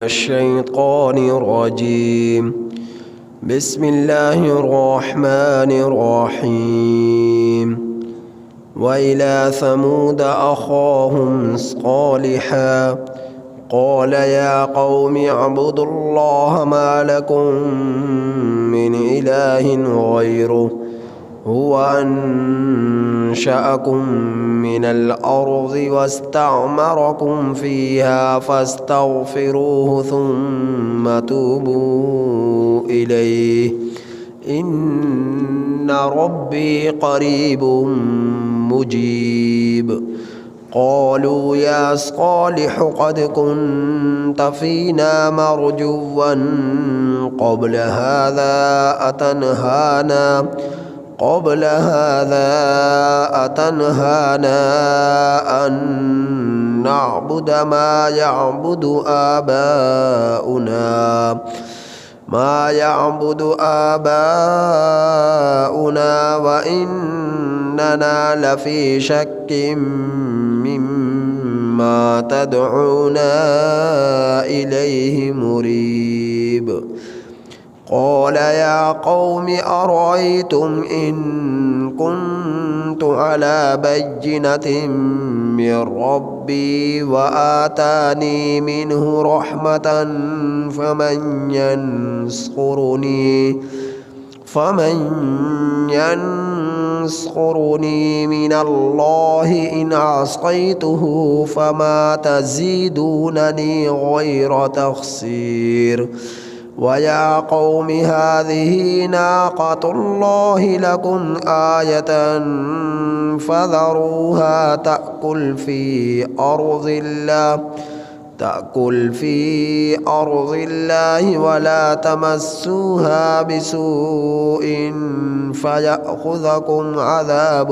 الشيطان الرجيم. بسم الله الرحمن الرحيم. وإلى ثمود أخاهم صالحا قال يا قوم اعبدوا الله ما لكم من إله غيره هو أنشأكم من الأرض واستعمركم فيها فاستغفروه ثم توبوا إليه إن ربي قريب مجيب. قالوا يا صالح قد كنت فينا مرجوا قبل هذا أتنهانا أن نعبد ما يعبد آباؤنا وإننا لفي شك مما تدعونا إليه مريب. قال يا قوم أرأيتم إن كنت على بينة من ربي وآتاني منه رحمة فمن ينصرني من الله إن عصيته فما تزيدونني غير تخسير. ويا قوم هذه ناقة الله لكم آية فذروها تأكل في أرض الله ولا تمسوها بسوء فيأخذكم عذاب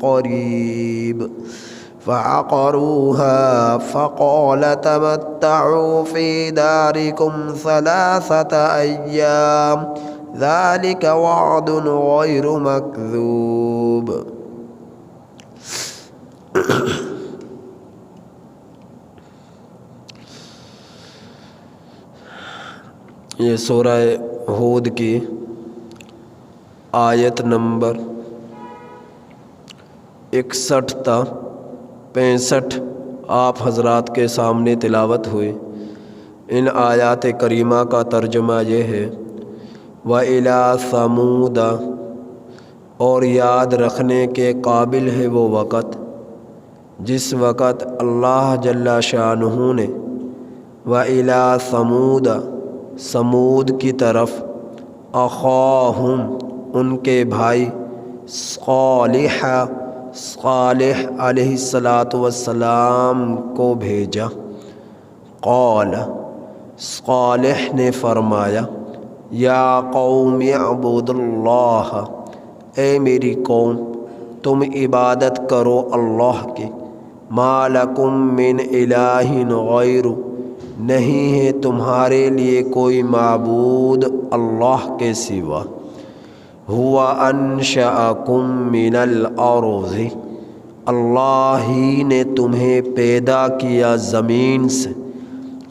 قريب. فعقروها فقال تمتعوا في داركم 3 أيام ذلك وعد غير مكذوب. یہ سورہ ہود کی آیت نمبر 61 تا 65 آپ حضرات کے سامنے تلاوت ہوئی. ان آیات کریمہ کا ترجمہ یہ ہے وَإِلَى ثَمُودَ، اور یاد رکھنے کے قابل ہے وہ وقت جس وقت اللہ جل شانہ نے وَإِلَى ثَمُودَ سمود کی طرف اخاہم ان کے بھائی صالح علیہ السلام کو بھیجا. قال صالح نے فرمایا یا قوم اعبدوا اللہ، اے میری قوم تم عبادت کرو اللہ کی. ما لکم من الہ غیر، نہیں ہے تمہارے لیے کوئی معبود اللہ کے سوا. ہوا انشأکم من الارض، اللہ ہی نے تمہیں پیدا کیا زمین سے.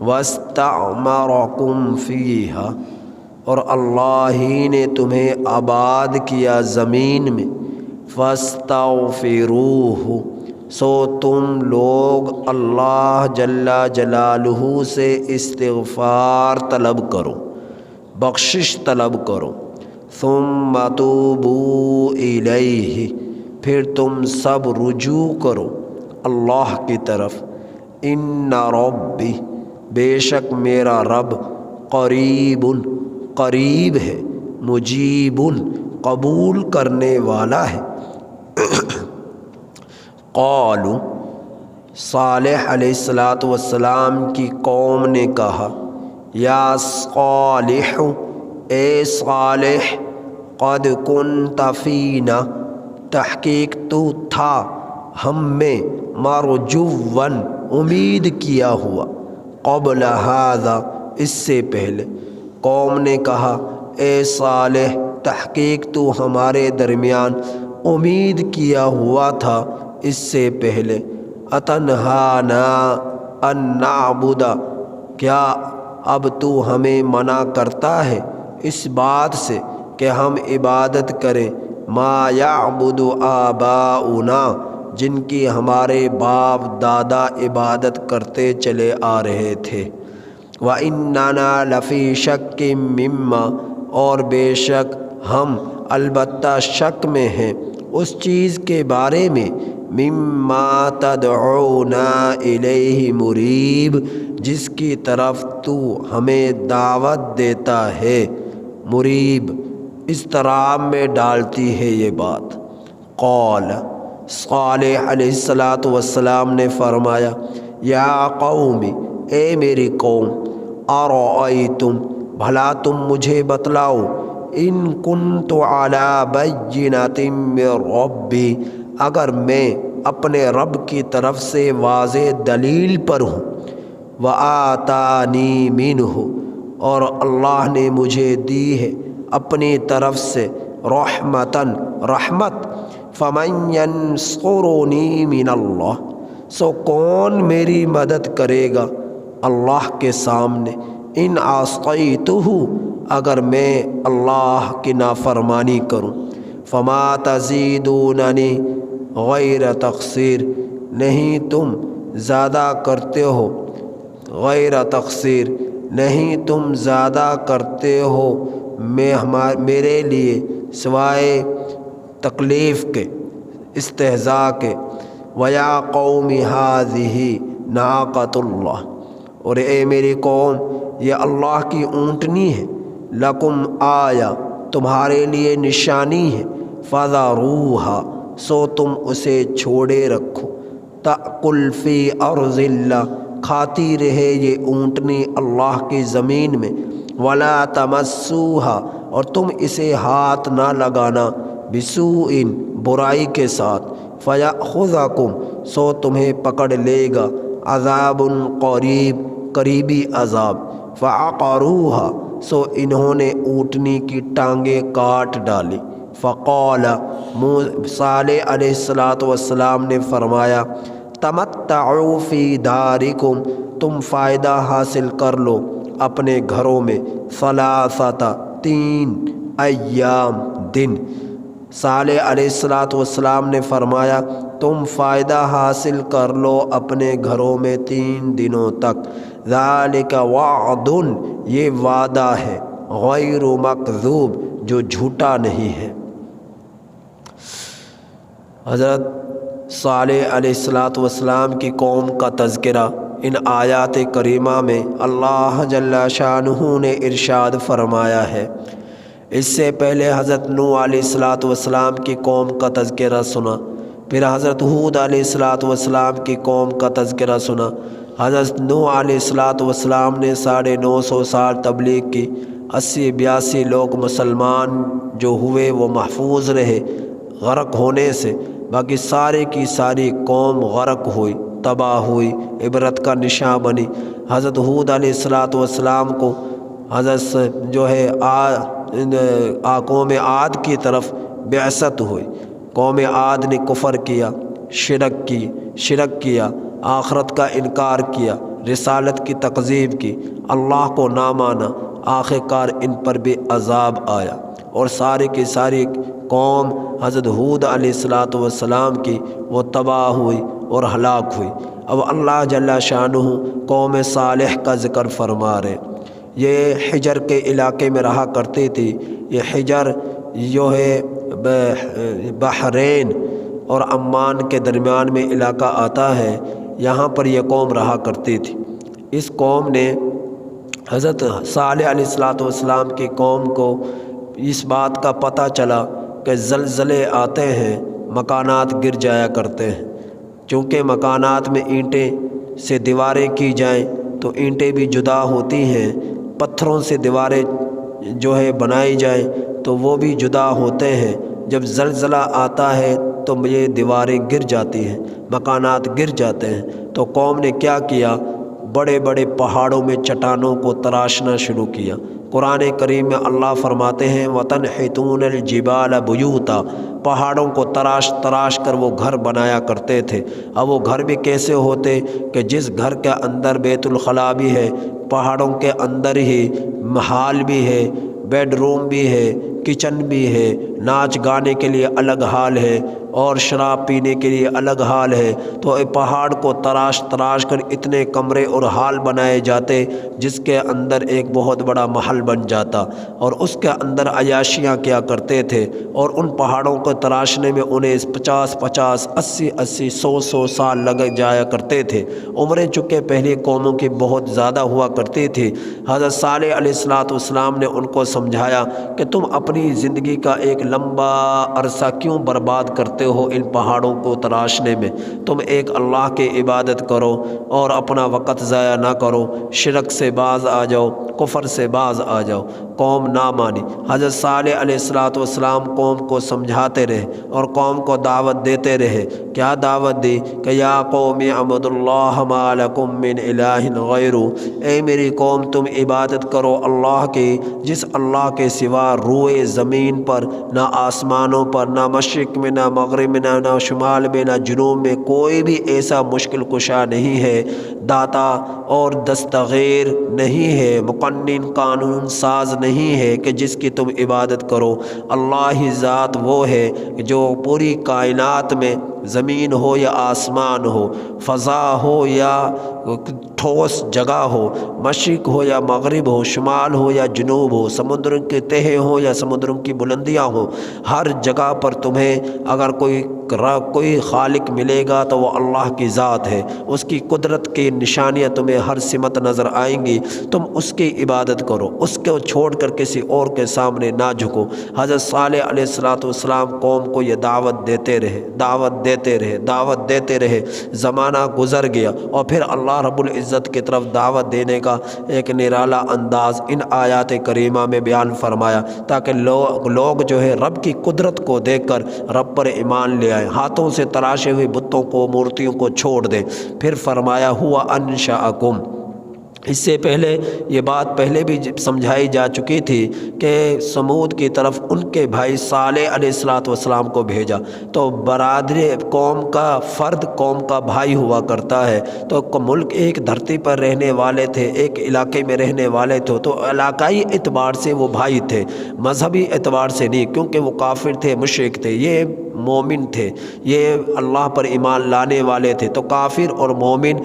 واستعمرکم فیہا، اور اللہ ہی نے تمہیں آباد کیا زمین میں. فاستغفروہ، سو تم لوگ اللہ جل جلالہ سے استغفار طلب کرو، بخشش طلب کرو. ثم توبوا الیہ، پھر تم سب رجوع کرو اللہ کی طرف. ان ربی، بے شک میرا رب قریب ہے، مجیب قبول کرنے والا ہے. قالوا، صالح علیہ السلام کی قوم نے کہا یا صالح، اے صالح، قد کنت فینا، تحقیق تو تھا ہم میں، مرجوا امید کیا ہوا، قبل ھذا اس سے پہلے. قوم نے کہا اے صالح، تحقیق تو ہمارے درمیان امید کیا ہوا تھا اس سے پہلے. اتنہانا ان نعبد، کیا اب تو ہمیں منع کرتا ہے اس بات سے کہ ہم عبادت کریں ما یعبد آباؤنا، جن کی ہمارے باپ دادا عبادت کرتے چلے آ رہے تھے، وَإِنَّنَا لَفِي شَكٍّ مِّمَّا، اور بے شک ہم البتہ شک میں ہیں اس چیز کے بارے میں مما تدعونا الیہ مریب، جس کی طرف تو ہمیں دعوت دیتا ہے۔ مریب اضطراب میں ڈالتی ہے یہ بات۔ قال، صالح علیہ السلام نے فرمایا، یا قوم، اے میری قوم، ارأیتم، بھلا تم مجھے بتلاؤ، ان کنت علی بینۃ من ربی، اگر میں اپنے رب کی طرف سے واضح دلیل پر ہوں، وآتانی منہ، اور اللہ نے مجھے دی ہے اپنی طرف سے رحمتاً رحمت، فمن ینصرنی من اللہ، سو کون میری مدد کرے گا اللہ کے سامنے، ان عصیتہ، اگر میں اللہ کی نافرمانی کروں، فما تزیدوننی غیر تقصیر، نہیں تم زیادہ کرتے ہو، غیر تقصیر، نہیں تم زیادہ کرتے ہو میرے لیے سوائے تکلیف کے، استہزاء کے۔ وَيَا قَوْمِ هَٰذِهِ نَاقَةُ اللَّهِ، اور اے میری قوم، یہ اللہ کی اونٹنی ہے، لکم آیا، تمہارے لیے نشانی ہے، فَذَرُوهَا، سو تم اسے چھوڑے رکھو، تأکل فی ارض اللہ، کھاتی رہے یہ اونٹنی اللہ کی زمین میں، ولا تمسوها، اور تم اسے ہاتھ نہ لگانا، بسوء، برائی کے ساتھ، فیأخذکم، سو تمہیں پکڑ لے گا، عذاب قریب، قریبی عذاب، فعقروها، سو انہوں نے اونٹنی کی ٹانگیں کاٹ ڈالی۔ فقال، صالح علیہ السلام نے فرمایا، تمتعوا فی دارکم، تم فائدہ حاصل کر لو اپنے گھروں میں، ثلاثۃ، 3 ایام، دن۔ صالح علیہ السلام نے فرمایا، تم فائدہ حاصل کر لو اپنے گھروں میں 3 دنوں تک، ذالک وعد، یہ وعدہ ہے، غیر مکذوب، جو جھوٹا نہیں ہے۔ حضرت صالح علیہ السلام کی قوم کا تذکرہ ان آیات کریمہ میں اللہ جل شانہ نے ارشاد فرمایا ہے۔ اس سے پہلے حضرت نوح علیہ السلام کی قوم کا تذکرہ سنا، پھر حضرت ہود علیہ السلام کی قوم کا تذکرہ سنا۔ حضرت نوح علیہ السلام نے 950 سال تبلیغ کی، 80-82 لوگ مسلمان جو ہوئے وہ محفوظ رہے غرق ہونے سے، باقی سارے کی ساری قوم غرق ہوئی، تباہ ہوئی، عبرت کا نشاں بنی۔ حضرت ہود علیہ السلام کو حضرت جو ہے قوم عاد کی طرف بعثت ہوئی، قوم عاد نے کفر کیا، شرک کیا، آخرت کا انکار کیا، رسالت کی تکذیب کی، اللہ کو نہ مانا، آخر کار ان پر بھی عذاب آیا، اور سارے کی ساری قوم حضرت ہود علیہ السلام کی وہ تباہ ہوئی اور ہلاک ہوئی۔ اب اللہ جل شانہ قوم صالح کا ذکر فرما رہے۔ یہ حجر کے علاقے میں رہا کرتی تھی۔ یہ حجر جو ہے بحرین اور عمان کے درمیان میں علاقہ آتا ہے، یہاں پر یہ قوم رہا کرتی تھی۔ اس قوم نے حضرت صالح علیہ السلام کی قوم کو اس بات کا پتہ چلا کہ زلزلے آتے ہیں، مکانات گر جایا کرتے ہیں، چونکہ مکانات میں اینٹیں سے دیواریں کی جائیں تو اینٹیں بھی جدا ہوتی ہیں، پتھروں سے دیواریں جو ہے بنائی جائیں تو وہ بھی جدا ہوتے ہیں۔ جب زلزلہ آتا ہے تو یہ دیواریں گر جاتی ہیں، مکانات گر جاتے ہیں۔ تو قوم نے کیا کیا، بڑے بڑے پہاڑوں میں چٹانوں کو تراشنا شروع کیا۔ قرآن کریم میں اللہ فرماتے ہیں وَتَنْحِتُونَ الْجِبَالَ بُيُوتًا، پہاڑوں کو تراش کر وہ گھر بنایا کرتے تھے۔ اب وہ گھر بھی کیسے ہوتے کہ جس گھر کے اندر بیت الخلاء بھی ہے، پہاڑوں کے اندر ہی محل بھی ہے، بیڈ روم بھی ہے، کچن بھی ہے، ناچ گانے کے لیے الگ حال ہے اور شراب پینے کے لیے الگ حال ہے۔ تو پہاڑ کو تراش تراش کر اتنے کمرے اور حال بنائے جاتے جس کے اندر ایک بہت بڑا محل بن جاتا، اور اس کے اندر عیاشیاں کیا کرتے تھے، اور ان پہاڑوں کو تراشنے میں انہیں 50 80 100 سال لگ جایا کرتے تھے۔ عمریں چونکہ پہلی قوموں کی بہت زیادہ ہوا کرتی تھی، حضرت صالح علیہ السلام نے ان کو سمجھایا کہ تم اپنی زندگی کا ایک لمبا عرصہ کیوں برباد کرتے ہو ان پہاڑوں کو تراشنے میں؟ تم ایک اللہ کی عبادت کرو اور اپنا وقت ضائع نہ کرو، شرک سے باز آ جاؤ، کفر سے باز آ جاؤ۔ قوم نہ مانی۔ حضرت صالح علیہ السلام قوم کو سمجھاتے رہے اور قوم کو دعوت دیتے رہے۔ کیا دعوت دی کہ یا قوم اعبدوا اللہ ما لکم من الہ غیرہ، اے میری قوم تم عبادت کرو اللہ کی جس اللہ کے سوا روئے زمین پر، نہ آسمانوں پر، نہ مشرق میں، نہ مغرب میں، نہ شمال میں، نہ جنوب میں کوئی بھی ایسا مشکل کشا نہیں ہے، داتا اور دستغیر نہیں ہے، مقنن قانون ساز نہیں ہے کہ جس کی تم عبادت کرو۔ اللہ ہی ذات وہ ہے جو پوری کائنات میں، زمین ہو یا آسمان ہو، فضا ہو یا ٹھوس جگہ ہو، مشرق ہو یا مغرب ہو، شمال ہو یا جنوب ہو، سمندر کے تہے ہوں یا سمندروں کی بلندیاں ہوں، ہر جگہ پر تمہیں اگر کوئی خالق ملے گا تو وہ اللہ کی ذات ہے۔ اس کی قدرت کی نشانیاں تمہیں ہر سمت نظر آئیں گی، تم اس کی عبادت کرو، اس کو چھوڑ کر کسی اور کے سامنے نہ جھکو۔ حضرت صالح علیہ السلام قوم کو یہ دعوت دیتے رہے، زمانہ گزر گیا، اور پھر اللہ رب العزت کی طرف دعوت دینے کا ایک نرالا انداز ان آیات کریمہ میں بیان فرمایا، تاکہ لوگ جو ہے رب کی قدرت کو دیکھ کر رب پر ایمان لے آئے، ہاتھوں سے تراشے ہوئے بتوں کو، مورتیوں کو چھوڑ دیں۔ پھر فرمایا ہوا انشأکم۔ اس سے پہلے یہ بات پہلے بھی سمجھائی جا چکی تھی کہ سمود کی طرف ان کے بھائی صالح علیہ السلام کو بھیجا، تو برادری قوم کا فرد قوم کا بھائی ہوا کرتا ہے، تو ملک ایک دھرتی پر رہنے والے تھے، ایک علاقے میں رہنے والے تھے، تو علاقائی اعتبار سے وہ بھائی تھے، مذہبی اعتبار سے نہیں، کیونکہ وہ کافر تھے، مشرک تھے، یہ مومن تھے، یہ اللہ پر ایمان لانے والے تھے۔ تو کافر اور مومن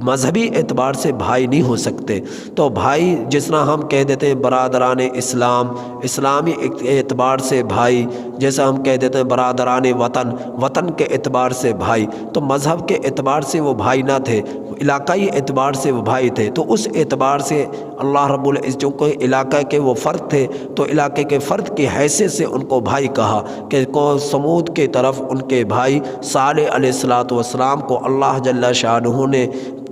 مذہبی اعتبار سے بھائی نہیں ہو سکتے۔ تو بھائی جس طرح ہم کہہ دیتے ہیں برادران اسلام، اسلامی اعتبار سے بھائی، جیسا ہم کہہ دیتے ہیں برادران وطن، وطن کے اعتبار سے بھائی، تو مذہب کے اعتبار سے وہ بھائی نہ تھے، علاقائی اعتبار سے وہ بھائی تھے۔ تو اس اعتبار سے اللہ رب العزت جو کوئی علاقہ کے وہ فرد تھے، تو علاقے کے فرد کی حیثیت سے ان کو بھائی کہا، کہ سمود کی طرف ان کے بھائی صالح علیہ السلام کو اللہ جل شانہ نے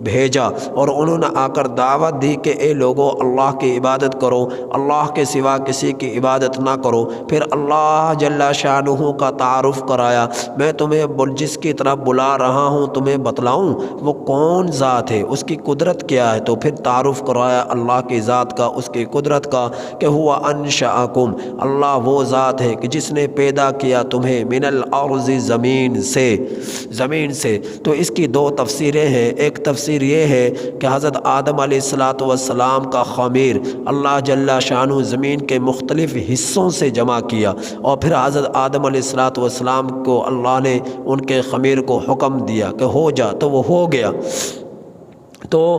بھیجا، اور انہوں نے آ کر دعوت دی کہ اے لوگو اللہ کی عبادت کرو، اللہ کے سوا کسی کی عبادت نہ کرو۔ پھر اللہ جل شانہ کا تعارف کرایا، میں تمہیں جس کی طرف بلا رہا ہوں تمہیں بتلاؤں وہ کون ذات ہے، اس کی قدرت کیا ہے، تو پھر تعارف کرایا اللہ کی ذات کا، اس کی قدرت کا، کہ ہوا انشأکم، اللہ وہ ذات ہے کہ جس نے پیدا کیا تمہیں من الارض، زمین سے۔ تو اس کی دو تفسیریں ہیں، ایک تفسیر یہ ہے کہ حضرت آدم علیہ السلام کا خمیر اللہ جل شانہ زمین کے مختلف حصوں سے جمع کیا، اور پھر حضرت آدم علیہ السلام کو اللہ نے ان کے خمیر کو حکم دیا کہ ہو جا، تو وہ ہو گیا۔ تو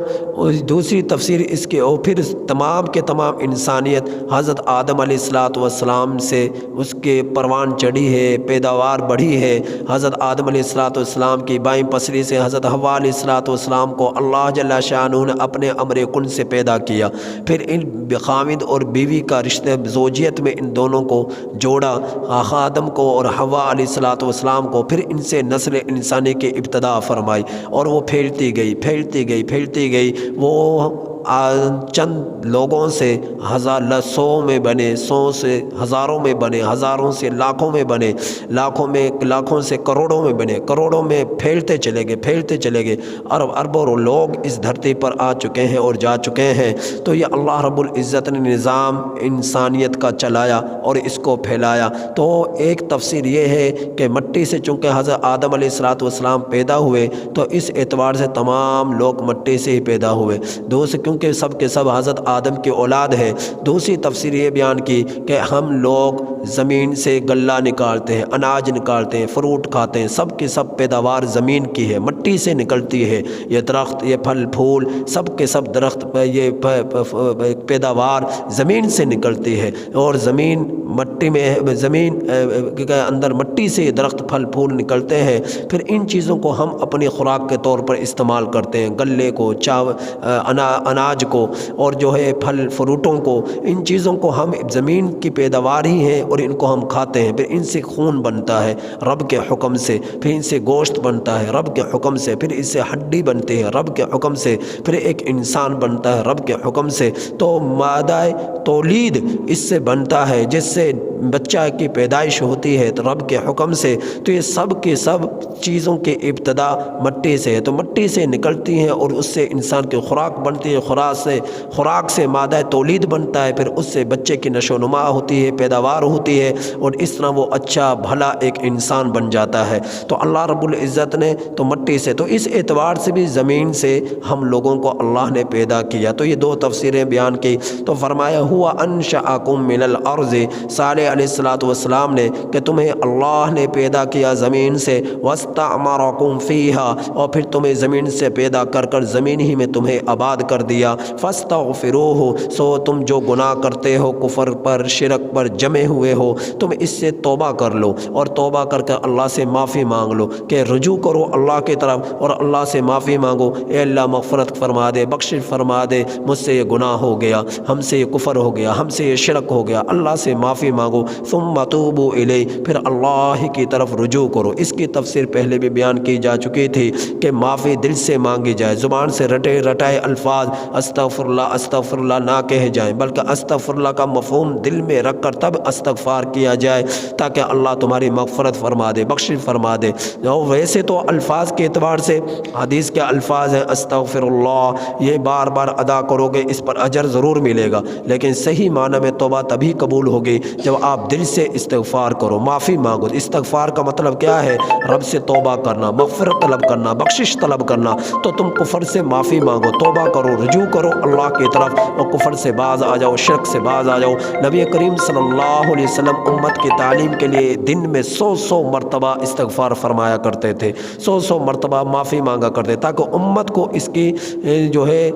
دوسری تفسیر اس کی، اور پھر تمام کے تمام انسانیت حضرت آدم علیہ السلام سے اس کے پروان چڑھی ہے، پیداوار بڑھی ہے۔ حضرت آدم علیہ السلام کی بائیں پسری سے حضرت حوا علیہ السلام کو اللہ جل شانہ نے اپنے امر کن سے پیدا کیا، پھر ان خامد اور بیوی کا رشتہ زوجیت میں ان دونوں کو جوڑا، آدم کو اور حوا علیہ السلام کو، پھر ان سے نسل انسانی کی ابتدا فرمائی، اور وہ پھیلتی گئی، وہ چند لوگوں سے سو میں بنے، سو سے ہزاروں میں بنے، ہزاروں سے لاکھوں میں بنے، لاکھوں سے کروڑوں میں بنے، کروڑوں میں پھیلتے چلے گئے، اربوں لوگ اس دھرتی پر آ چکے ہیں اور جا چکے ہیں۔ تو یہ اللہ رب العزت نے نظام انسانیت کا چلایا اور اس کو پھیلایا۔ تو ایک تفسیر یہ ہے کہ مٹی سے چونکہ حضرت آدم علیہ السلام پیدا ہوئے، تو اس اعتبار سے تمام لوگ مٹی سے ہی پیدا ہوئے۔ دوسرے کیونکہ سب کے سب حضرت آدم کی اولاد ہے۔ دوسری تفسیر یہ بیان کی کہ ہم لوگ زمین سے غلہ نکالتے ہیں، اناج نکالتے ہیں، فروٹ کھاتے ہیں، سب کی سب پیداوار زمین کی ہے، مٹی سے نکلتی ہے۔ یہ درخت، یہ پھل پھول، سب کے سب درخت، یہ پیداوار زمین سے نکلتی ہے، اور زمین مٹی میں، زمین کے اندر مٹی سے درخت پھل پھول نکلتے ہیں۔ پھر ان چیزوں کو ہم اپنی خوراک کے طور پر استعمال کرتے ہیں، غلے کو، اناج کو، اور جو ہے پھل فروٹوں کو، ان چیزوں کو ہم زمین کی پیداوار ہی ہیں اور ان کو ہم کھاتے ہیں۔ پھر ان سے خون بنتا ہے رب کے حکم سے، پھر ان سے گوشت بنتا ہے رب کے حکم سے، پھر اس سے ہڈی بنتی ہے رب کے حکم سے، پھر ایک انسان بنتا ہے رب کے حکم سے۔ تو مادہ تولید اس سے بنتا ہے، جس سے بچہ کی پیدائش ہوتی ہے تو رب کے حکم سے۔ تو یہ سب کے سب چیزوں کی ابتدا مٹی سے ہے، تو مٹی سے نکلتی ہیں اور اس سے انسان کی خوراک بنتی ہے، خوراک سے مادہ تولید بنتا ہے، پھر اس سے بچے کی نشو و نما ہوتی ہے، پیداوار ہوتی ہے، اور اس طرح وہ اچھا بھلا ایک انسان بن جاتا ہے۔ تو اللہ رب العزت نے تو مٹی سے، تو اس اعتبار سے بھی زمین سے ہم لوگوں کو اللہ نے پیدا کیا۔ تو یہ دو تفسیریں بیان کی۔ تو فرمایا ہوا انشأکم من الارض، صالح علیہ السلام نے کہ تمہیں اللہ نے پیدا کیا زمین سے، واستعمرکم فیہا، اور پھر تمہیں زمین سے پیدا کر کر زمین ہی میں تمہیں آباد کر دیا۔ فاستغفروہ، سو تم جو گناہ کرتے ہو، کفر پر، شرک پر جمے ہوئے ہو، تم اس سے توبہ کر لو، اور توبہ کر کے اللہ سے معافی مانگ لو، کہ رجوع کرو اللہ کی طرف اور اللہ سے معافی مانگو، اے اللہ مغفرت فرما دے، بخش فرما دے، مجھ سے یہ گناہ ہو گیا، ہم سے یہ کفر ہو گیا، ہم سے یہ شرک ہو گیا، اللہ سے معافی مانگو۔ ثم توبوا الیہ، پھر اللہ کی طرف رجوع کرو۔ اس کی تفسیر پہلے بھی بیان کی جا چکی تھی کہ معافی دل سے مانگی جائے، زبان سے رٹے رٹائے الفاظ استغفر اللہ نہ کہے جائیں، بلکہ استغفر اللہ کا مفہوم دل میں رکھ کر تب استغفار کیا جائے، تاکہ اللہ تمہاری مغفرت فرما دے، بخش فرما دے۔ اور ویسے تو الفاظ کے اعتبار سے حدیث کے الفاظ ہیں استغفر اللہ، یہ بار بار ادا کرو گے اس پر اجر ضرور ملے گا، لیکن صحیح معنی میں توبہ تبھی قبول ہوگی جب آپ دل سے استغفار کرو، معافی مانگو۔ استغفار کا مطلب کیا ہے؟ رب سے توبہ کرنا، مغفرت طلب کرنا، بخشش طلب کرنا۔ تو تم کفر سے معافی مانگو، توبہ کرو، رجوع کرو اللہ کی طرف، اور کفر سے باز آ جاؤ، شرک سے باز آ جاؤ۔ نبی کریم صلی اللہ علیہ وسلم امت کی تعلیم کے لیے دن میں 100 مرتبہ استغفار فرمایا کرتے تھے، 100 مرتبہ معافی مانگا کرتے، تاکہ امت کو اس کی جو ہے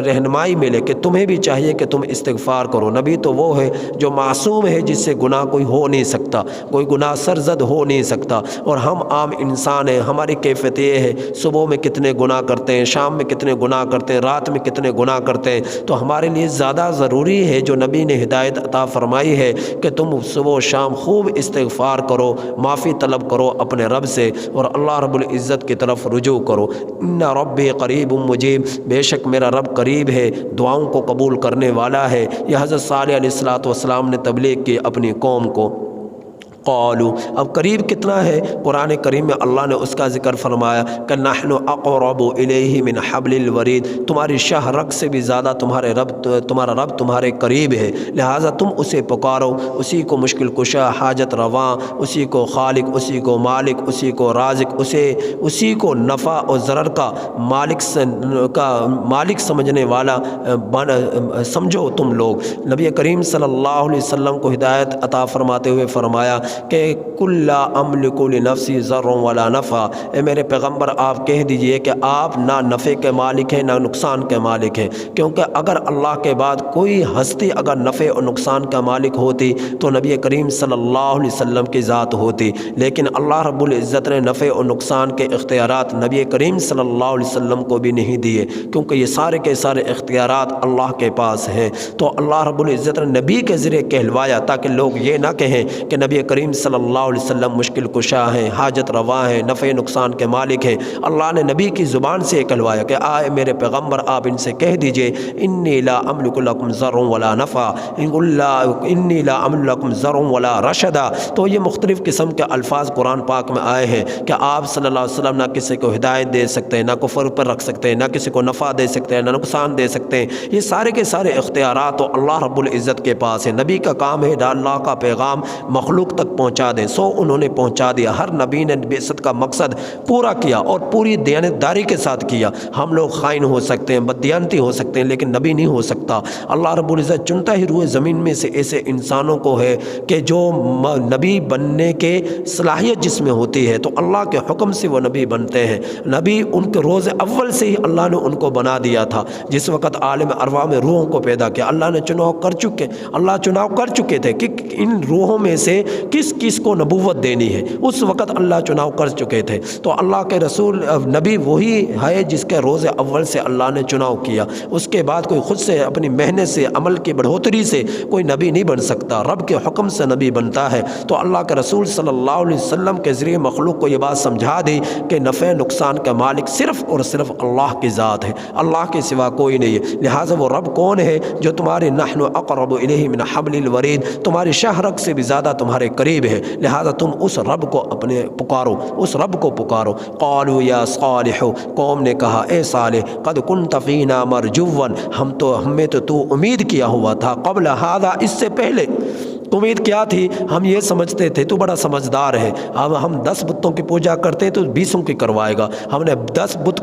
رہنمائی ملے کہ تمہیں بھی چاہیے کہ تم استغفار کرو۔ نبی تو وہ ہے جو معصوم ہے، جس سے گناہ کوئی ہو نہیں سکتا، کوئی گناہ سرزد ہو نہیں سکتا، اور ہم عام انسان ہیں، ہماری کیفیت یہ ہے صبح میں کتنے گناہ کرتے ہیں، شام میں کتنے گناہ کرتے ہیں، رات میں کتنے گناہ کرتے ہیں۔ تو ہمارے لیے زیادہ ضروری ہے جو نبی نے ہدایت عطا فرمائی ہے کہ تم صبح و شام خوب استغفار کرو، معافی طلب کرو اپنے رب سے، اور اللہ رب العزت کی طرف رجوع کرو۔ ان ربی قریب مجیب، بے شک میرا رب قریب ہے، دعاؤں کو قبول کرنے والا ہے۔ یہ حضرت صالح علیہ السلام نے تبلیغ کی اپنی قوم کو۔ قالوا، اب قریب کتنا ہے؟ قرآن کریم میں اللہ نے اس کا ذکر فرمایا کہ نحن اقرب الیہ من حبل الورید، تمہاری شاہ رگ سے بھی زیادہ تمہارا رب تمہارے قریب ہے، لہٰذا تم اسے پکارو، اسی کو مشکل کشا، حاجت رواں، اسی کو خالق، اسی کو مالک، اسی کو رازق، اسی کو نفع اور ضرر کا مالک سمجھنے والا سمجھو تم لوگ۔ نبی کریم صلی اللہ علیہ وسلم کو ہدایت عطا فرماتے ہوئے فرمایا کہ کل لا املک لنفسی ضر ولا نفع، اے میرے پیغمبر آپ کہہ دیجئے کہ آپ نہ نفع کے مالک ہیں نہ نقصان کے مالک ہیں، کیونکہ اگر اللہ کے بعد کوئی ہستی اگر نفع اور نقصان کا مالک ہوتی تو نبی کریم صلی اللہ علیہ وسلم کی ذات ہوتی، لیکن اللہ رب العزت نے نفع اور نقصان کے اختیارات نبی کریم صلی اللہ علیہ وسلم کو بھی نہیں دیے، کیونکہ یہ سارے کے سارے اختیارات اللہ کے پاس ہیں۔ تو اللہ رب العزت نے نبی کے ذریعے کہلوایا تاکہ لوگ یہ نہ کہیں کہ نبی کریم صلی اللہ علیہ وسلم مشکل کشا ہیں، حاجت رواں ہیں، نفع نقصان کے مالک ہیں۔ اللہ نے نبی کی زبان سے کہلوایا کہ آئے میرے پیغمبر آپ ان سے کہہ دیجئے انی لا املک لکم ضر ولا نفع، انی لا املک لکم ضر ولا رشدا۔ تو یہ مختلف قسم کے الفاظ قرآن پاک میں آئے ہیں کہ آپ صلی اللہ علیہ وسلم نہ کسی کو ہدایت دے سکتے ہیں، نہ کفر پر رکھ سکتے ہیں، نہ کسی کو نفع دے سکتے ہیں، نہ نقصان دے سکتے ہیں۔ یہ سارے کے سارے اختیارات تو اللہ رب العزت کے پاس ہیں۔ نبی کا کام ہے اللہ کا پیغام مخلوق تک تک پہنچا دیں، سو انہوں نے پہنچا دیا۔ ہر نبی نے بعثت کا مقصد پورا کیا اور پوری دیانتداری کے ساتھ کیا۔ ہم لوگ خائن ہو سکتے ہیں، بددیانتی ہو سکتے ہیں، لیکن نبی نہیں ہو سکتا۔ اللہ رب العزت چنتا ہی روئے زمین میں سے ایسے انسانوں کو ہے کہ جو نبی بننے کے صلاحیت جس میں ہوتی ہے، تو اللہ کے حکم سے وہ نبی بنتے ہیں۔ نبی ان کے روز اول سے ہی اللہ نے ان کو بنا دیا تھا۔ جس وقت عالم ارواح میں روحوں کو پیدا کیا، اللہ نے چناؤ کر چکے تھے کہ ان روحوں میں سے کس کس کو نبوت دینی ہے، اس وقت اللہ چناؤ کر چکے تھے۔ تو اللہ کے رسول نبی وہی ہے جس کے روز اول سے اللہ نے چناؤ کیا۔ اس کے بعد کوئی خود سے اپنی محنت سے، عمل کی بڑھوتری سے کوئی نبی نہیں بن سکتا، رب کے حکم سے نبی بنتا ہے۔ تو اللہ کے رسول صلی اللہ علیہ وسلم کے ذریعے مخلوق کو یہ بات سمجھا دی کہ نفع نقصان کا مالک صرف اور صرف اللہ کی ذات ہے، اللہ کے سوا کوئی نہیں ہے۔ لہٰذا وہ رب کون ہے جو تمہارے نحن اقرب الیہ من حبل الورید، تمہاری شاہ رگ سے بھی زیادہ تمہارے قریب ہے، لہٰذا تم اس رب کو اپنے پکارو، اس رب کو پکارو۔ قالوا یا صالح، قوم نے کہا اے صالح، قد کنت فینا مرجوا، ہمیں تو امید کیا ہوا تھا، قبل ھذا، اس سے پہلے امید کیا تھی؟ ہم یہ سمجھتے تھے تو بڑا سمجھدار ہے، اب ہم 10 بتوں کی پوجا کرتے تو 20 کی کروائے گا، ہم نے 10 بت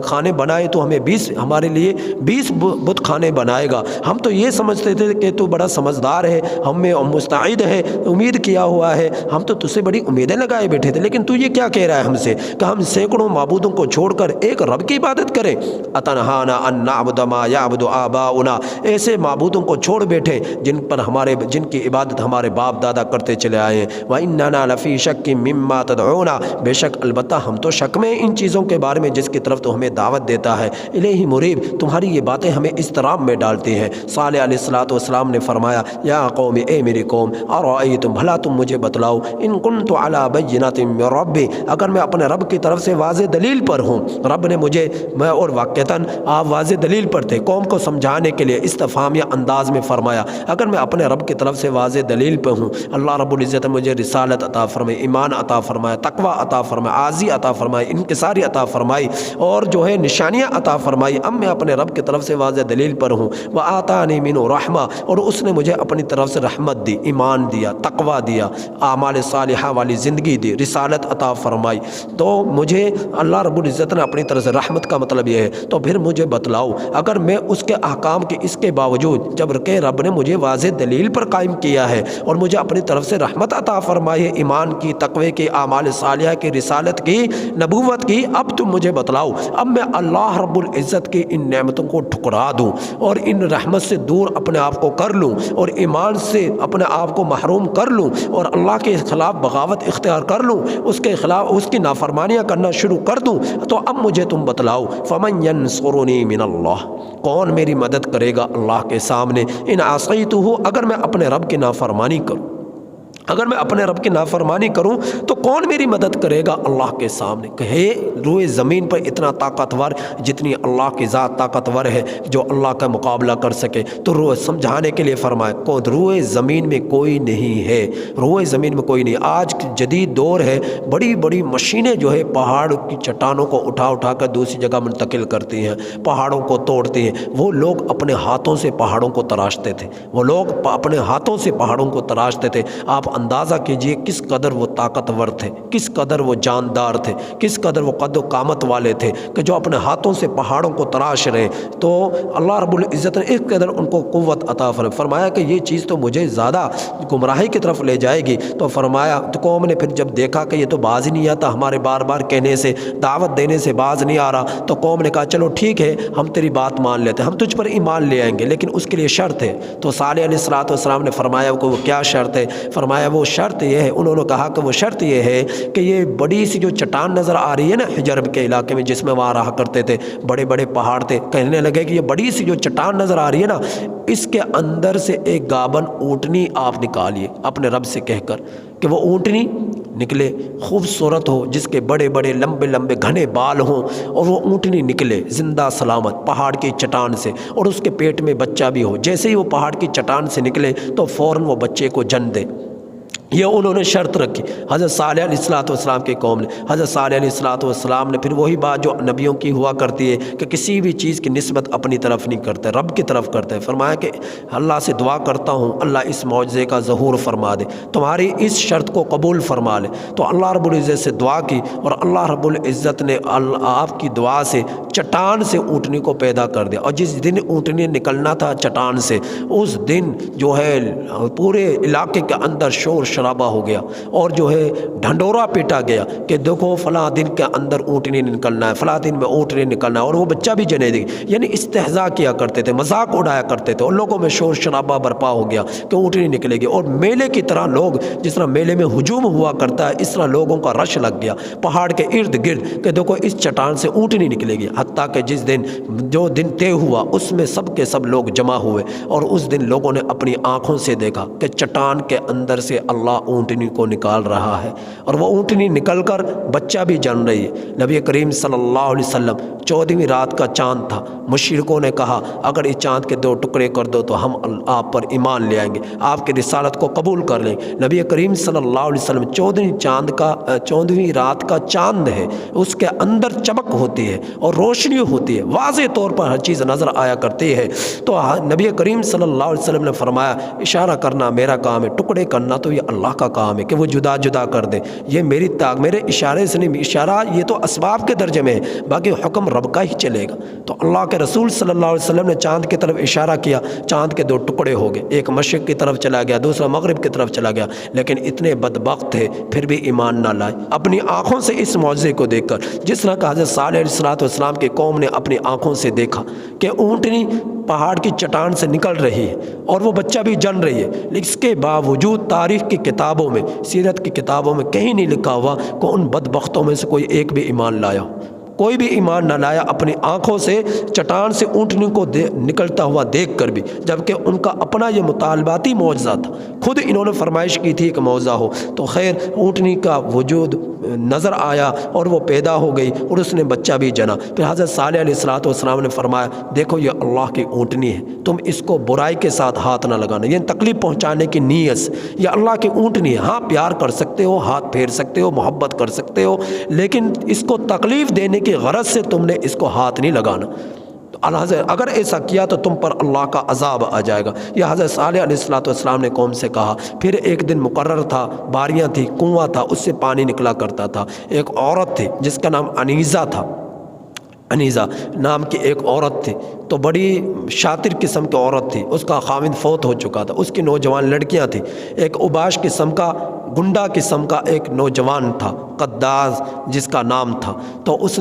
کھانے بنائے تو ہمیں 20 ہمارے لیے 20 بت کھانے بنائے گا۔ ہم تو یہ سمجھتے تھے کہ تو بڑا سمجھدار ہے، ہم میں مستعد ہے، امید کیا ہوا ہے، ہم تو تجھ سے بڑی امیدیں لگائے بیٹھے تھے، لیکن تو یہ کیا کہہ رہا ہے ہم سے کہ ہم سینکڑوں معبودوں کو چھوڑ کر ایک رب کی عبادت کریں؟ اتنہانا ان نعبد ما یعبد آباؤنا، ایسے معبودوں کو چھوڑ بیٹھے جن کی عبادت ہمارے باپ دادا کرتے چلے آئے ہیں۔ وَإِنَّنَا لَفِي شَكٍّ مِّمَّا تَدْعُونَا، بے شک البتہ ہم تو شک میں ان چیزوں کے بارے میں جس کی طرف تو ہمیں دعوت دیتا ہے۔ الیہ مریب، تمہاری یہ باتیں ہمیں اضطراب میں ڈالتی ہیں۔ صالح علیہ السلام نے فرمایا یا قوم، اے میری قوم، ارأیتم، بھلا تم مجھے بتلاؤ، ان کنت علی بینۃ من ربی، اگر میں اپنے رب کی طرف سے واضح دلیل پر ہوں، رب نے مجھے، میں اور واقعتاً آپ واضح دلیل پر تھے، قوم کو سمجھانے کے لیے استفہامیہ انداز میں فرمایا، اگر میں اپنے رب کی طرف سے واضح دلیل پہ ہوں، اللہ رب العزت مجھے رسالت عطا فرمائے، ایمان عطا فرمائے، تقوی عطا فرمائے، عاجزی عطا فرمائے، انکساری عطا فرمائی، اور جو ہے نشانیاں عطا فرمائی، اب میں اپنے رب کی طرف سے واضح دلیل پر ہوں۔ وآتانی منہ رحمہ، اور اس نے مجھے اپنی طرف سے رحمت دی، ایمان دیا، تقوی دیا، اعمال صالحہ والی زندگی دی، رسالت عطا فرمائی، تو مجھے اللہ رب العزت نے اپنی طرف سے، رحمت کا مطلب یہ ہے، تو پھر مجھے بتلاؤ، اگر میں اس کے احکام کے اس کے باوجود، جب کہ رب نے مجھے واضح دلیل پر قائم کیا ہے اور مجھے اپنی طرف سے رحمت عطا فرمائی ہے، ایمان کی، تقوی کی، اعمال صالحہ کی، رسالت کی، نبوت کی، اب تم مجھے بتلاؤ، اب میں اللہ رب العزت کی ان نعمتوں کو ٹھکرا دوں اور ان رحمت سے دور اپنے آپ کو کر لوں اور ایمان سے اپنے آپ کو محروم کر لوں اور اللہ کے خلاف بغاوت اختیار کر لوں، اس کے خلاف اس کی نافرمانیاں کرنا شروع کر دوں، تو اب مجھے تم بتلاؤ، فمن ینصرنی من اللہ، کون میری مدد کرے گا اللہ کے سامنے، ان عصیتہ، اگر میں اپنے رب کی نافرمانی کروں، اگر میں اپنے رب کی نافرمانی کروں تو کون میری مدد کرے گا اللہ کے سامنے؟ کہے روئے زمین پر اتنا طاقتور جتنی اللہ کی ذات طاقتور ہے جو اللہ کا مقابلہ کر سکے، تو روئے سمجھانے کے لیے فرمایا کون؟ روئے زمین میں کوئی نہیں ہے، روئے زمین میں کوئی نہیں۔ آج جدید دور ہے، بڑی بڑی مشینیں جو ہے پہاڑ کی چٹانوں کو اٹھا کر دوسری جگہ منتقل کرتی ہیں، پہاڑوں کو توڑتی ہیں، وہ لوگ اپنے ہاتھوں سے پہاڑوں کو تراشتے تھے، وہ لوگ اپنے ہاتھوں سے پہاڑوں کو تراشتے تھے۔ آپ اندازہ کیجئے کس قدر وہ طاقتور تھے، کس قدر وہ جاندار تھے، کس قدر وہ قد و قامت والے تھے کہ جو اپنے ہاتھوں سے پہاڑوں کو تراش رہے۔ تو اللہ رب العزت نے اس قدر ان کو قوت عطا فرمایا کہ یہ چیز تو مجھے زیادہ گمراہی کی طرف لے جائے گی۔ تو فرمایا، تو قوم نے پھر جب دیکھا کہ یہ تو باز ہی نہیں آتا، ہمارے بار بار کہنے سے، دعوت دینے سے باز نہیں آ رہا، تو قوم نے کہا چلو ٹھیک ہے، ہم تیری بات مان لیتے، ہم تجھ پر ایمان لے آئیں گے، لیکن اس کے لیے شرط ہے۔ تو صالح علیہ السلام نے فرمایا کہ وہ کیا شرط ہے؟ فرمایا وہ شرط یہ ہے، انہوں نے کہا کہ وہ شرط یہ ہے کہ یہ بڑی سی جو چٹان نظر آ رہی ہے نا حجرب کے علاقے میں جس میں وہاں رہا کرتے تھے، بڑے بڑے پہاڑ تھے، کہنے لگے کہ یہ بڑی سی جو چٹان نظر آ رہی ہے نا، اس کے اندر سے ایک گابن اونٹنی آپ نکالیے اپنے رب سے کہہ کر کہ وہ اونٹنی نکلے، خوبصورت ہو، جس کے بڑے بڑے لمبے لمبے گھنے بال ہوں، اور وہ اونٹنی نکلے زندہ سلامت پہاڑ کی چٹان سے، اور اس کے پیٹ میں بچہ بھی ہو۔ جیسے ہی وہ پہاڑ کی چٹان سے نکلے تو فوراً وہ بچے کو جن دے۔ یہ انہوں نے شرط رکھی حضرت صالح علیہ السلام کی قوم نے۔ حضرت صالح علیہ السلام نے پھر وہی بات جو نبیوں کی ہوا کرتی ہے کہ کسی بھی چیز کی نسبت اپنی طرف نہیں کرتے، رب کی طرف کرتے ہیں۔ فرمایا کہ اللہ سے دعا کرتا ہوں اللہ اس معجزے کا ظہور فرما دے، تمہاری اس شرط کو قبول فرما لے۔ تو اللہ رب العزت سے دعا کی اور اللہ رب العزت نے آپ کی دعا سے چٹان سے اونٹنی کو پیدا کر دیا، اور جس دن اونٹنی نکلنا تھا چٹان سے اس دن جو ہے پورے علاقے کے اندر شور شرابہ ہو گیا، اور جو ہے ڈھنڈورا پیٹا گیا کہ دیکھو فلاں دن کے اندر اونٹنی نکلنا ہے، فلاں دن میں اونٹنی نکلنا ہے، اور وہ بچہ بھی جنے دی، یعنی استہزاء کیا کرتے تھے، مذاق اڑایا کرتے تھے، اور لوگوں میں شور شرابہ برپا ہو گیا کہ اونٹنی نکلے گی۔ اور میلے کی طرح لوگ جس طرح میلے میں ہجوم ہوا کرتا ہے اس طرح لوگوں کا رش لگ گیا پہاڑ کے ارد گرد کہ دیکھو اس چٹان سے اونٹنی نکلے گی، حتیٰ کہ جس دن جو دن طے ہوا اس میں سب کے سب لوگ جمع ہوئے، اور اس دن لوگوں نے اپنی آنکھوں سے دیکھا کہ چٹان کے اندر سے اللہ اونٹنی کو نکال رہا ہے، اور وہ اونٹنی نکل کر بچہ بھی جن رہی ہے۔ نبی کریم صلی اللہ علیہ وسلم 14ویں رات کا چاند تھا، مشرکوں نے کہا اگر اس چاند کے 2 ٹکڑے کر دو تو ہم آپ پر ایمان لے آئیں گے، آپ کی رسالت کو قبول کر لیں گے۔ نبی کریم صلی اللہ علیہ وسلم 14ویں رات کا چاند ہے، اس کے اندر چمک ہوتی ہے اور روشنی ہوتی ہے، واضح طور پر ہر چیز نظر آیا کرتی ہے۔ تو نبی کریم صلی اللہ علیہ وسلم نے فرمایا اشارہ کرنا میرا کام ہے، ٹکڑے کرنا تو یہ اللہ کا کام ہے کہ وہ جدا جدا کر دے، یہ میرے اشارے سے نہیں، اشارہ یہ تو اسباب کے درجے میں ہے، باقی حکم رب کا ہی چلے گا۔ تو اللہ کے رسول صلی اللہ علیہ وسلم نے چاند کی طرف اشارہ کیا، چاند کے 2 ٹکڑے ہو گئے، ایک مشرق کی طرف چلا گیا، دوسرا مغرب کی طرف چلا گیا، لیکن اتنے بدبخت تھے پھر بھی ایمان نہ لائے اپنی آنکھوں سے اس معجزے کو دیکھ کر، جس طرح کہ حضرت صالح علیہ السلام کی قوم نے اپنی آنکھوں سے دیکھا کہ اونٹنی پہاڑ کی چٹان سے نکل رہی ہے اور وہ بچہ بھی جن رہی ہے، لیکن اس کے باوجود تاریخ کی کتابوں میں، سیرت کی کتابوں میں کہیں نہیں لکھا ہوا کہ ان بدبختوں میں سے کوئی ایک بھی ایمان لایا ہو، کوئی بھی ایمان نہ لایا اپنی آنکھوں سے چٹان سے اونٹنی کو نکلتا ہوا دیکھ کر بھی، جبکہ ان کا اپنا یہ مطالباتی معجزہ تھا، خود انہوں نے فرمائش کی تھی کہ معجزہ ہو، تو خیر اونٹنی کا وجود نظر آیا اور وہ پیدا ہو گئی اور اس نے بچہ بھی جنا۔ پھر حضرت صالح علیہ السلام نے فرمایا دیکھو یہ اللہ کی اونٹنی ہے، تم اس کو برائی کے ساتھ ہاتھ نہ لگانا، یہ تکلیف پہنچانے کی نیت سے، یہ اللہ کی اونٹنی ہے، ہاں پیار کر سکتے ہو، ہاتھ پھیر سکتے ہو، محبت کر سکتے ہو، لیکن اس کو تکلیف دینے کی غرض سے تم نے اس کو ہاتھ نہیں لگانا، اگر ایسا کیا تو تم پر اللہ کا عذاب آ جائے گا۔ یہ حضرت صالح علیہ السلام نے قوم سے کہا۔ پھر ایک دن مقرر تھا، باریاں تھی، کنواں تھا، اس سے پانی نکلا کرتا تھا، ایک عورت تھی جس کا نام انیزہ تھا، انیزہ نام کی ایک عورت تھی، تو بڑی شاطر قسم کی عورت تھی، اس کا خاوند فوت ہو چکا تھا، اس کی نوجوان لڑکیاں تھیں، ایک اوباش قسم کا گنڈا قسم کا ایک نوجوان تھا قداز جس کا نام تھا، تو اس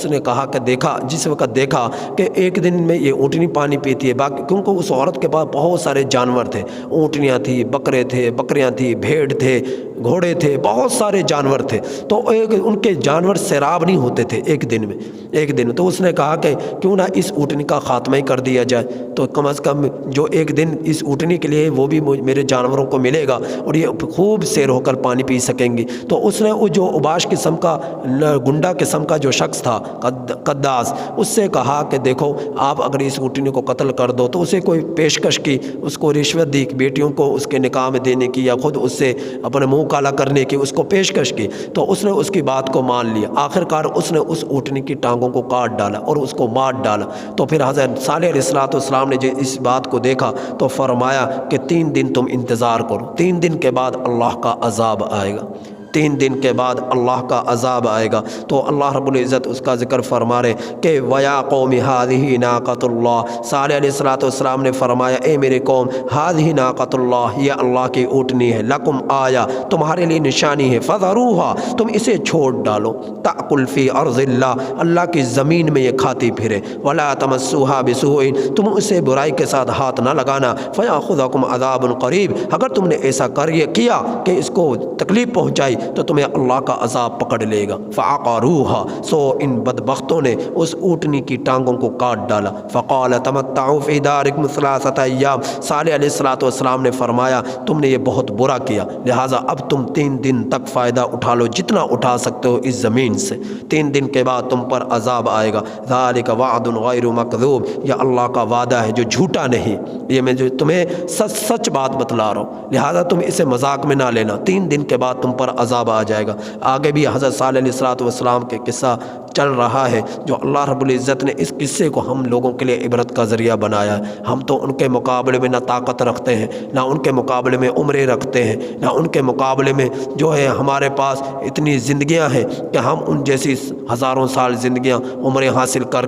نے کہا کہ دیکھا، جس وقت دیکھا کہ ایک دن میں یہ اونٹنی پانی پیتی ہے، باقی کیونکہ اس عورت کے پاس بہت سارے جانور تھے، اونٹنیاں تھیں، بکرے تھے، بکریاں تھیں، بھیڑ تھے، گھوڑے تھے، بہت سارے جانور تھے، تو ان کے جانور سیراب نہیں ہوتے تھے ایک دن تو اس نے کہا کہ کیوں نہ اس اونٹنی کا خاتمہ ہی کر دیا جائے، تو کم از کم جو ایک دن اس اونٹنی کے لیے وہ بھی میرے جانوروں کو ملے گا اور یہ خوب سیر ہو کر پانی پی سکیں گی۔ تو اس نے وہ جو اوباش قسم کا گنڈا قسم کا جو شخص تھا قداس، اس سے کہا کہ دیکھو آپ اگر اس اونٹنی کو قتل کر دو، تو اسے کوئی پیشکش کی، اس کو رشوت دی، بیٹیوں کو اس کے نکاح میں دینے کی یا خود اس سے اپنے منہ کالا کرنے کی اس کو پیشکش کی، تو اس نے اس کی بات کو مان لیا، آخر کار اس نے اس اونٹنی کی ٹانگوں کو کاٹ ڈالا اور اس کو مار ڈالا۔ تو پھر حضرت صالح علیہ السلام نے جو اس بات کو دیکھا تو فرمایا کہ 3 دن تم انتظار کرو، 3 دن کے بعد اللہ کا عذاب آئے گا، 3 دن کے بعد اللہ کا عذاب آئے گا۔ تو اللہ رب العزت اس کا ذکر فرما رہے کہ وَيَا قَوْمِ هَٰذِهِ نَاقَةُ اللَّهِ، صالح علیہ السلام نے فرمایا اے میرے قوم، هَٰذِهِ نَاقَةُ اللَّهِ، یہ اللہ کی اونٹنی ہے، لَكُمْ آیَةٌ، تمہارے لیے نشانی ہے، فَذَرُوهَا، تم اسے چھوڑ ڈالو، تَأْكُلْ فِي أَرْضِ اللَّهِ، اللہ کی زمین میں یہ کھاتی پھرے، وَلَا تَمَسُّوهَا بِسُوءٍ، تم اسے برائی کے ساتھ ہاتھ نہ لگانا، فَيَأْخُذَكُمْ عَذَابٌ قَرِيبٌ، اگر تم نے ایسا کیا کہ اس کو تکلیف پہنچائی تو تمہیں اللہ کا عذاب پکڑ لے گا۔ فعقروها، سو ان بدبختوں نے اس اونٹنی کی ٹانگوں کو کاٹ ڈالا۔ فقال تمتعوا فی دارکم ثلاثۃ ایام، صالح علیہ السلام نے فرمایا تم نے یہ بہت برا کیا، لہٰذا اب تم 3 دن تک فائدہ اٹھا لو جتنا اٹھا سکتے ہو اس زمین سے، 3 دن کے بعد تم پر عذاب آئے گا۔ ذالک وعد غیر مکذوب، یہ اللہ کا وعدہ ہے جو جھوٹا نہیں، یہ میں جو تمہیں سچ بات بتلا رہا ہوں، لہٰذا تم اسے مذاق میں نہ لینا، 3 دن کے بعد تم پر عذاب آ جائے گا۔ آگے بھی حضرت صالح علیہ السلام کے قصہ چل رہا ہے جو اللہ رب العزت نے اس قصے کو ہم لوگوں کے لیے عبرت کا ذریعہ بنایا ہے۔ ہم تو ان کے مقابلے میں نہ طاقت رکھتے ہیں، نہ ان کے مقابلے میں عمریں رکھتے ہیں، نہ ان کے مقابلے میں جو ہے ہمارے پاس اتنی زندگیاں ہیں کہ ہم ان جیسی ہزاروں سال زندگیاں عمریں حاصل کر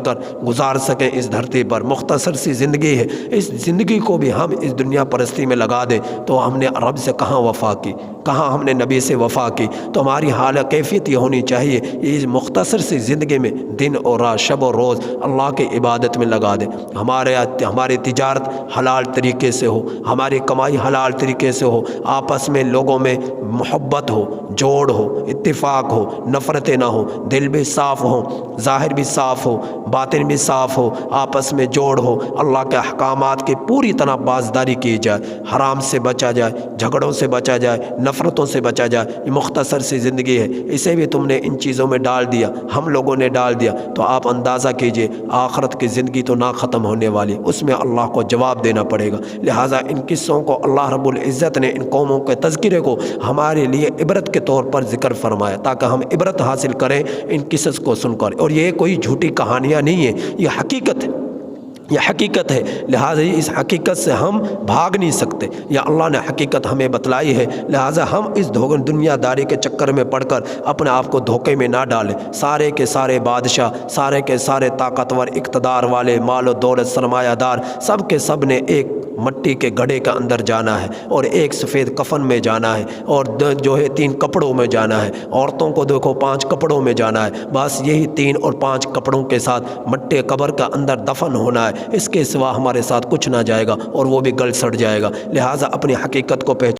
گزار سکیں اس دھرتی پر۔ مختصر سی زندگی ہے، اس زندگی کو بھی ہم اس دنیا پرستی میں لگا دیں تو ہم نے رب سے کہاں وفا کی، کہاں ہم نے نبی سے وفا کی؟ تو ہماری حالت کیفیت یہ ہونی چاہیے اس مختصر سی زندگی میں دن اور رات، شب و روز اللہ کی عبادت میں لگا دیں۔ ہماری تجارت حلال طریقے سے ہو، ہماری کمائی حلال طریقے سے ہو، آپس میں لوگوں میں محبت ہو، جوڑ ہو، اتفاق ہو، نفرتیں نہ ہو، دل بھی صاف ہو، ظاہر بھی صاف ہو، باطن بھی صاف ہو، آپس میں جوڑ ہو، اللہ کے احکامات کی پوری طرح بازداری کی جائے، حرام سے بچا جائے، جھگڑوں سے بچا جائے، نفرتوں سے بچا جائے۔ یہ مختصر سی زندگی ہے، اسے بھی تم نے ان چیزوں میں ڈال دیا، ہم لوگوں نے ڈال دیا، تو آپ اندازہ کیجئے آخرت کی زندگی تو نہ ختم ہونے والی، اس میں اللہ کو جواب دینا پڑے گا۔ لہٰذا ان قصوں کو اللہ رب العزت نے ان قوموں کے تذکرے کو ہمارے لیے عبرت کے طور پر ذکر فرمایا تاکہ ہم عبرت حاصل کریں ان قصص کو سن کر۔ اور یہ کوئی جھوٹی کہانیاں نہیں ہیں، یہ حقیقت ہے، یہ حقیقت ہے، لہٰذا اس حقیقت سے ہم بھاگ نہیں سکتے، یا اللہ نے حقیقت ہمیں بتلائی ہے، لہٰذا ہم اس دنیا داری کے چکر میں پڑ کر اپنے آپ کو دھوکے میں نہ ڈالیں۔ سارے کے سارے بادشاہ، سارے کے سارے طاقتور، اقتدار والے، مال و دولت، سرمایہ دار، سب کے سب نے ایک مٹی کے گھڑے کے اندر جانا ہے اور ایک سفید کفن میں جانا ہے، اور جو ہے 3 کپڑوں میں جانا ہے۔ عورتوں کو دیکھو 5 کپڑوں میں جانا ہے، بس یہی 3 اور 5 کپڑوں کے ساتھ مٹی قبر کا اندر دفن ہونا ہے، اس کے سوا ہمارے ساتھ کچھ نہ جائے گا اور وہ بھی گل سڑ جائے گا۔ لہٰذا اپنی حقیقت کو پہچان